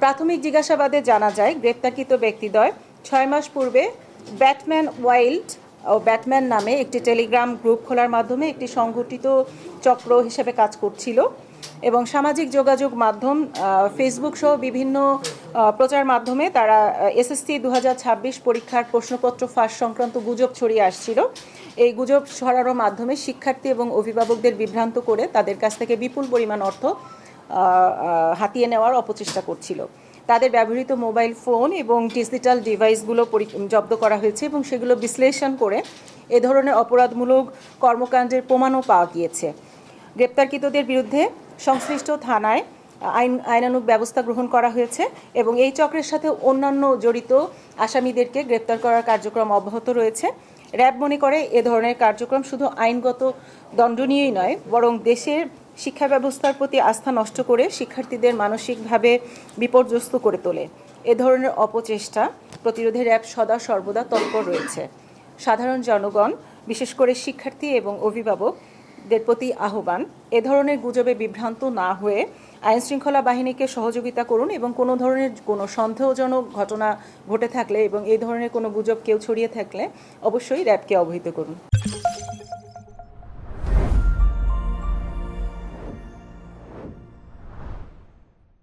প্রাথমিক জিজ্ঞাসাবাদে জানা যায় গ্রেপ্তারকৃত ব্যক্তিদ্বয় ৬ মাস পূর্বে ব্যাটম্যান ওয়াইল্ড ও ব্যাটম্যান নামে একটি টেলিগ্রাম গ্রুপ খোলার মাধ্যমে একটি সংগঠিত চক্র হিসেবে কাজ করছিল এবং সামাজিক যোগাযোগ মাধ্যম ফেসবুক সহ বিভিন্ন প্রচার মাধ্যমে তারা এসএসসি ২০২৬ পরীক্ষার প্রশ্নপত্র ফাঁস সংক্রান্ত গুজব ছড়িয়ে আসছিল। এই গুজব ছড়ানোর মাধ্যমে শিক্ষার্থী এবং অভিভাবকদের বিভ্রান্ত করে তাদের কাছ থেকে বিপুল পরিমাণ অর্থ হাতিয়ে নেওয়ার অপচেষ্টা করছিল। তাদের ব্যবহৃত মোবাইল ফোন এবং ডিজিটাল ডিভাইসগুলো জব্দ করা হয়েছে এবং সেগুলো বিশ্লেষণ করে এ ধরনের অপরাধমূলক কর্মকাণ্ডের প্রমাণও পাওয়া গিয়েছে। গ্রেপ্তারকৃতদের বিরুদ্ধে সংশ্লিষ্ট থানায় আইনানুগ ব্যবস্থা গ্রহণ করা হয়েছে এবং এই চক্রের সাথে অন্যান্য জড়িত আসামিদেরকে গ্রেপ্তার করার কার্যক্রম অব্যাহত রয়েছে। র্যাব মনে করে এ ধরনের কার্যক্রম শুধু আইনগত দণ্ডনীয়ই নয়, বরং দেশের শিক্ষা ব্যবস্থার প্রতি আস্থা নষ্ট করে শিক্ষার্থীদের মানসিকভাবে বিপর্যস্ত করে তোলে। এ ধরনের অপচেষ্টা প্রতিরোধে র্যাব সর্বদা তৎপর রয়েছে। সাধারণ জনগণ, বিশেষ করে শিক্ষার্থী এবং অভিভাবকদের প্রতি আহ্বান, এ ধরনের গুজবে বিভ্রান্ত না হয়ে আইনশৃঙ্খলা বাহিনীকে সহযোগিতা করুন এবং কোনো ধরনের কোনো সন্দেহজনক ঘটনা ঘটে থাকলে এবং এই ধরনের কোনো গুজব কেউ ছড়িয়ে থাকলে অবশ্যই র্যাবকে অবহিত করুন।